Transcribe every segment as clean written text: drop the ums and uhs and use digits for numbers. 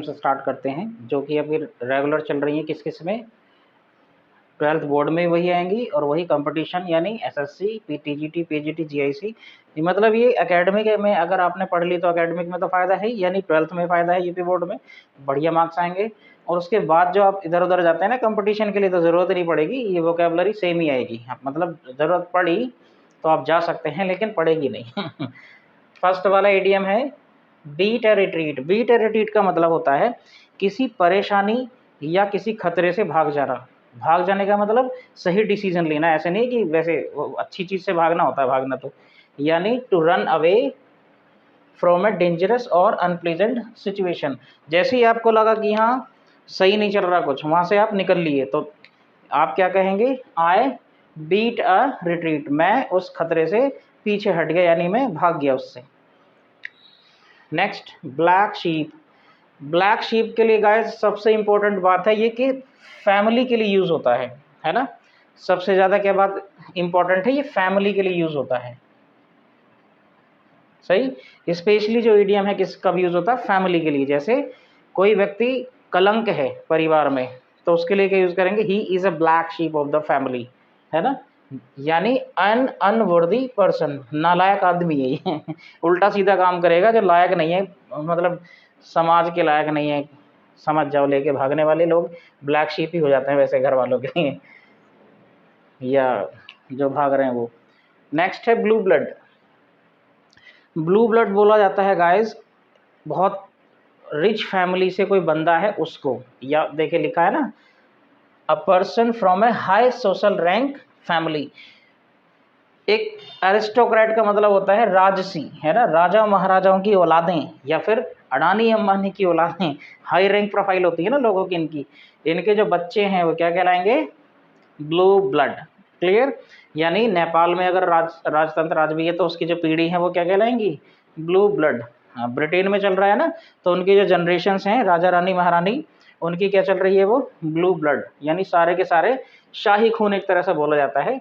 से स्टार्ट करते हैं, जो कि अभी रेगुलर चल रही है। किस में 12th बोर्ड में वही आएंगी और वही कंपटीशन, यानी एसएससी, पीटीजीटी, पीजीटी, जीआईसी। मतलब ये एकेडमिक में अगर आपने पढ़ ली तो एकेडमिक में तो फ़ायदा है, यानी 12th में फ़ायदा है, यूपी बोर्ड में बढ़िया मार्क्स आएंगे। और उसके बाद जो आप इधर उधर जाते हैं ना कंपटीशन के लिए, तो ज़रूरत नहीं पड़ेगी, ये वोकेबलरी सेम ही आएगी। मतलब ज़रूरत पड़ी तो आप जा सकते हैं, लेकिन पड़ेगी नहीं। फर्स्ट वाला इडियम है beat A retreat. Beat A retreat का मतलब होता है किसी परेशानी या किसी खतरे से भाग जाना। भाग जाने का मतलब सही डिसीजन लेना, ऐसे नहीं कि वैसे अच्छी चीज़ से भागना होता है भागना, तो यानी to run away from a dangerous और अनप्लेजेंट सिचुएशन। जैसे ही आपको लगा कि हाँ सही नहीं चल रहा कुछ, वहाँ से आप निकल लिए, तो आप क्या कहेंगे? आई बीट अ रिट्रीट, मैं उस खतरे से पीछे हट गया, यानी मैं भाग गया उससे। Next, black sheep. Black sheep के लिए गाइस सबसे इंपॉर्टेंट बात है ये कि फैमिली के लिए यूज़ होता है ना। सबसे ज़्यादा क्या बात इंपॉर्टेंट है, ये फैमिली के लिए यूज़ होता है। सही, स्पेशली जो इडियम है किस कब यूज़ होता है? फैमिली के लिए। जैसे कोई व्यक्ति कलंक है परिवार में, तो उसके लिए क्या यूज़ करेंगे? He is a black sheep of the family, है ना, यानी अन अनवर्दी पर्सन, नालायक आदमी है ये। उल्टा सीधा काम करेगा जो लायक नहीं है, मतलब समाज के लायक नहीं है, समझ जाओ। लेके भागने वाले लोग ब्लैक शीप ही हो जाते हैं वैसे घर वालों के लिए, या जो भाग रहे हैं वो। नेक्स्ट है ब्लू ब्लड। ब्लू ब्लड बोला जाता है गाइस बहुत रिच फैमिली से कोई बंदा है उसको, या देखे लिखा है ना, a person from A high social rank family. एक एरिस्टोक्रेट का मतलब होता है राजसी, है ना, राजा महाराजाओं की औलादें, या फिर अडानी अंबानी की औलादें। हाई रैंक प्रोफाइल होती है ना लोगों की, इनके जो बच्चे हैं वो क्या कहलाएंगे? Blue blood. क्लियर? यानी नेपाल में अगर राजतंत्र राज भी है तो उसकी जो पीढ़ी है वो क्या कहलाएंगी? Blue blood. ब्रिटेन में चल रहा है ना, तो उनकी जो जनरेशन्स हैं राजा रानी महारानी, उनकी क्या चल रही है? वो ब्लू ब्लड, यानी सारे के सारे शाही खून एक तरह से बोला जाता है।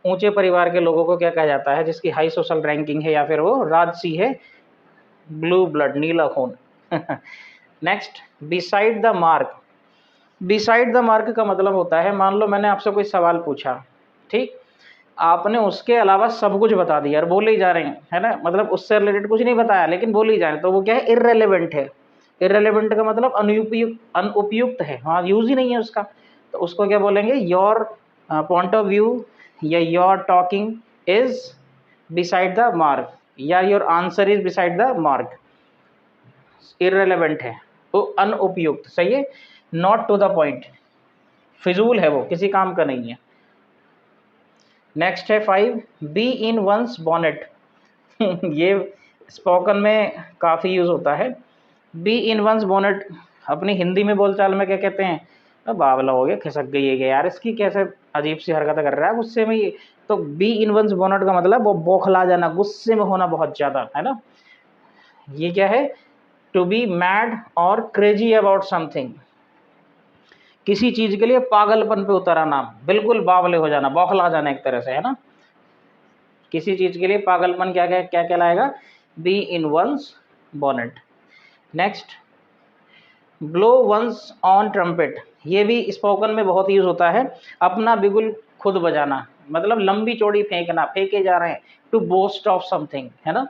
ऊंचे परिवार के लोगों को क्या कहा जाता है? जिसकी हाई सोशल रैंकिंग है या फिर वो राजसी है, ब्लू ब्लड, नीला खून। Next, beside the mark. Beside the mark का मतलब होता है, मान लो मैंने आपसे कोई सवाल पूछा, ठीक, आपने उसके अलावा सब कुछ बता दिया और बोले ही जा रहे हैं, है ना, मतलब उससे रिलेटेड कुछ नहीं बताया लेकिन बोले ही जा रहे हैं, तो वो क्या है? इर्रेलेवेंट है। इर्रेलेवेंट का मतलब अनुपयुक्त है, हाँ, यूज ही नहीं है उसका, तो उसको क्या बोलेंगे? योर पॉइंट ऑफ व्यू या your talking is beside the mark, या your answer is beside the mark. Irrelevant है, वो अनुपयुक्त, सही है, नॉट टू द पॉइंट, फिजूल है, वो किसी काम का नहीं है। नेक्स्ट है 5, बी इन वंस बॉनेट। ये स्पोकन में काफ़ी यूज़ होता है। बी इन वंस बॉनेट अपनी हिंदी में बोलचाल में क्या कहते हैं? बावला हो गया, खिसक गई है यार, इसकी कैसे अजीब सी हरकत कर रहा है गुस्से में ये। तो बी इन वंस बॉनेट का मतलब वो बौखला जाना, गुस्से में होना बहुत ज़्यादा, है ना। ये क्या है? टू बी मैड और क्रेजी अबाउट समथिंग, किसी चीज के लिए पागलपन पे उतर आना, बिल्कुल बावले हो जाना, बौखला जाना एक तरह से, है ना। किसी चीज के लिए पागलपन क्या क्या क्या कहलाएगा? Bee in one's bonnet. Next, blow one's on trumpet. ये भी स्पोकन में बहुत यूज होता है, अपना बिगुल खुद बजाना, मतलब लंबी चौड़ी फेंकना, फेंके जा रहे हैं, टू बोस्ट ऑफ समथिंग, है ना।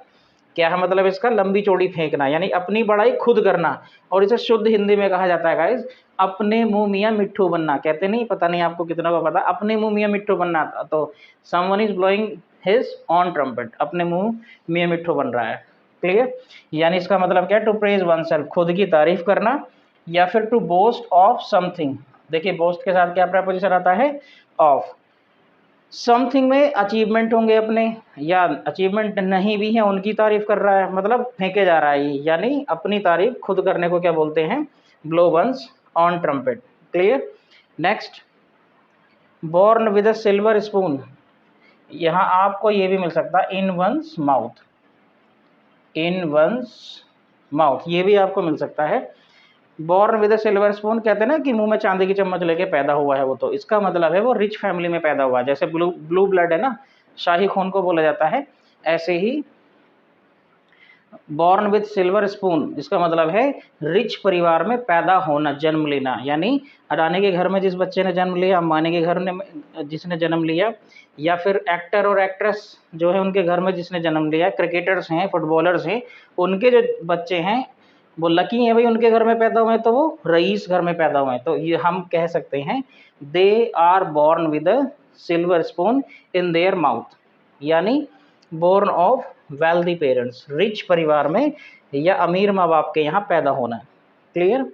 क्या है मतलब इसका? लंबी चौड़ी फेंकना, यानी अपनी बड़ाई खुद करना। और इसे शुद्ध हिंदी में कहा जाता है गाइस, अपने मुंह मियाँ मिट्ठू बनना। कहते नहीं, पता नहीं आपको कितना को पता, अपने मुंह मियाँ मिट्ठू बनना। तो someone is blowing his on trumpet, अपने मुंह मियाँ मिट्ठू बन रहा है। क्लियर? यानी इसका मतलब क्या है? टू प्रेज वन सेल्फ, खुद की तारीफ करना, या फिर टू बोस्ट ऑफ समथिंग। देखिए बोस्ट के साथ क्या प्रपोजिशन आता है? ऑफ। समथिंग में अचीवमेंट होंगे अपने, या अचीवमेंट नहीं भी है उनकी तारीफ कर रहा है, मतलब फेंके जा रहा है, यानी अपनी तारीफ खुद करने को क्या बोलते हैं? Blow one's on trumpet. Clear? Next, born with a silver spoon. यहाँ आपको ये भी मिल सकता है in one's mouth, in one's mouth, ये भी आपको मिल सकता है। Born with a silver spoon कहते हैं ना कि मुंह में चांदी की चम्मच लेके पैदा हुआ है वो, तो इसका मतलब है वो रिच फैमिली में पैदा हुआ है। जैसे ब्लू ब्लड है ना, शाही खून को बोला जाता है, ऐसे ही बॉर्न विथ सिल्वर स्पून, इसका मतलब है रिच परिवार में पैदा होना, जन्म लेना। यानी अडानी के घर में जिस बच्चे ने जन्म लिया, अंबानी के घर में जिसने जन्म लिया, या फिर एक्टर और एक्ट्रेस जो है उनके घर में जिसने जन्म लिया, क्रिकेटर्स हैं, फुटबॉलर्स हैं, उनके जो बच्चे हैं वो लकी हैं भाई, उनके घर में पैदा हुए, तो वो रईस घर में पैदा हुए हैं। तो ये हम कह सकते हैं they are born with a silver spoon in their mouth, यानी born of wealthy parents, rich परिवार में या अमीर माँ बाप के यहाँ पैदा होना। Clear.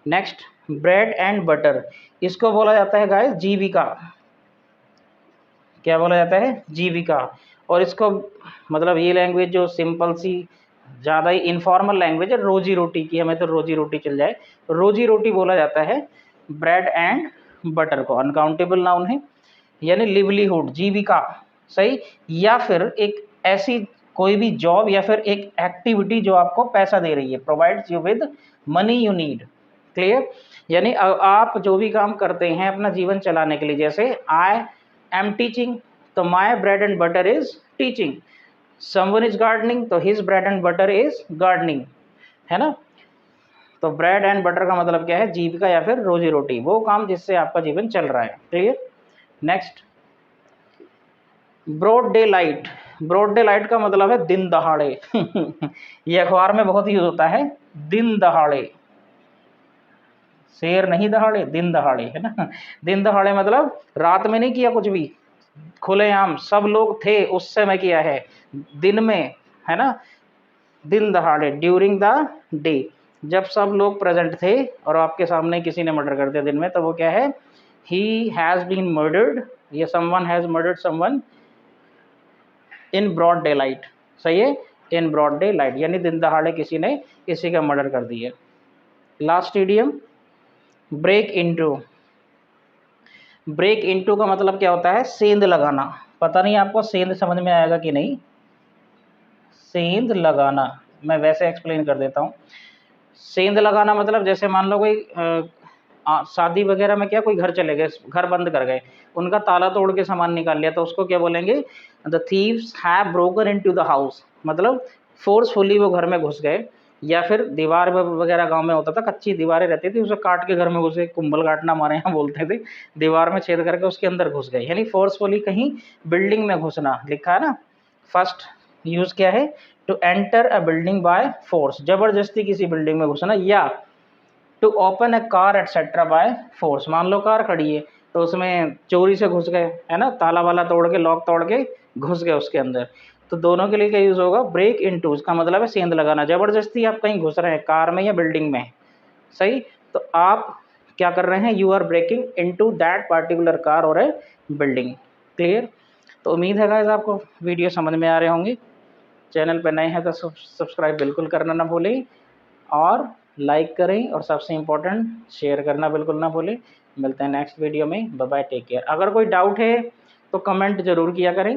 Next, bread and butter, इसको बोला जाता है गाइस जीविका। क्या बोला जाता है? जीविका। और इसको मतलब ये लैंग्वेज जो सिंपल सी ज़्यादा ही इनफॉर्मल लैंग्वेज है, रोजी रोटी की, हमें तो रोजी रोटी चल जाए, रोजी रोटी बोला जाता है ब्रेड एंड बटर को। अनकाउंटेबल नाउन है, यानी लिवलीहुड, जीविका, सही। या फिर एक ऐसी कोई भी जॉब या फिर एक एक्टिविटी जो आपको पैसा दे रही है, provides you with money you need. Clear. यानी आप जो भी काम करते हैं अपना जीवन चलाने के लिए, जैसे आई एम टीचिंग, तो my bread and butter is teaching. Someone is gardening, तो his bread and butter is gardening, है ना। तो ब्रेड एंड बटर का मतलब क्या है? जीविका या फिर रोजी रोटी, वो काम जिससे आपका जीवन चल रहा है। Clear. Next, broad daylight. Broad daylight का मतलब है दिन दहाड़े। ये अखबार में बहुत यूज होता है, दिन दहाड़े, शेर नहीं दहाड़े, दिन दहाड़े, है ना। दिन दहाड़े मतलब रात में नहीं किया कुछ भी, खुलेआम सब लोग थे उस समय किया है, दिन में, है ना। दिन दहाड़े, ड्यूरिंग द डे, जब सब लोग प्रेजेंट थे और आपके सामने किसी ने मर्डर कर दिया दिन में, तो वो क्या है? ही हैज बीन मर्डर्ड, या someone has murdered someone in broad daylight. सही है, इन ब्रॉड डे लाइट, यानी दिन दहाड़े किसी ने किसी का मर्डर कर दिया। Last idiom, break into. Break into का मतलब क्या होता है? सेंध लगाना। पता नहीं आपको सेंध समझ में आएगा कि नहीं। सेंध लगाना मैं वैसे एक्सप्लेन कर देता हूँ। सेंध लगाना मतलब जैसे मान लो कोई शादी वगैरह में क्या, कोई घर चले गए, घर बंद कर गए, उनका ताला तोड़ के सामान निकाल लिया, तो उसको क्या बोलेंगे? The thieves have broken into the house, मतलब फोर्सफुली वो घर में घुस गए। या फिर दीवार वगैरह गांव में होता था, कच्ची दीवारें रहती थी, उसे काट के घर में घुसे, कुंभल काटना हमारे यहाँ बोलते थे, दीवार में छेद करके उसके अंदर घुस गए, यानी फोर्सफुली कहीं बिल्डिंग में घुसना, लिखा है ना। फर्स्ट यूज क्या है? To enter a building by force, जबरदस्ती किसी बिल्डिंग में घुसना, या to open a car etcetera by force. मान लो कार खड़ी है तो उसमें चोरी से घुस गए, है ना, ताला वाला तोड़ के, लॉक तोड़ के घुस गए उसके अंदर, तो दोनों के लिए क्या यूज होगा? ब्रेक इनटू, इसका मतलब है सेंध लगाना, जबरदस्ती आप कहीं घुस रहे हैं कार में या बिल्डिंग में, सही। तो आप क्या कर रहे हैं? You are breaking into that particular car और ए बिल्डिंग। क्लियर। तो उम्मीद है गाइस आपको वीडियो समझ में आ रहे होंगे। चैनल पर नए हैं तो सब्सक्राइब बिल्कुल करना ना भूलें, और लाइक करें, और सबसे इम्पोर्टेंट शेयर करना बिल्कुल ना भूलें। मिलते हैं नेक्स्ट वीडियो में। Bye bye, take care. अगर कोई डाउट है तो कमेंट जरूर किया करें।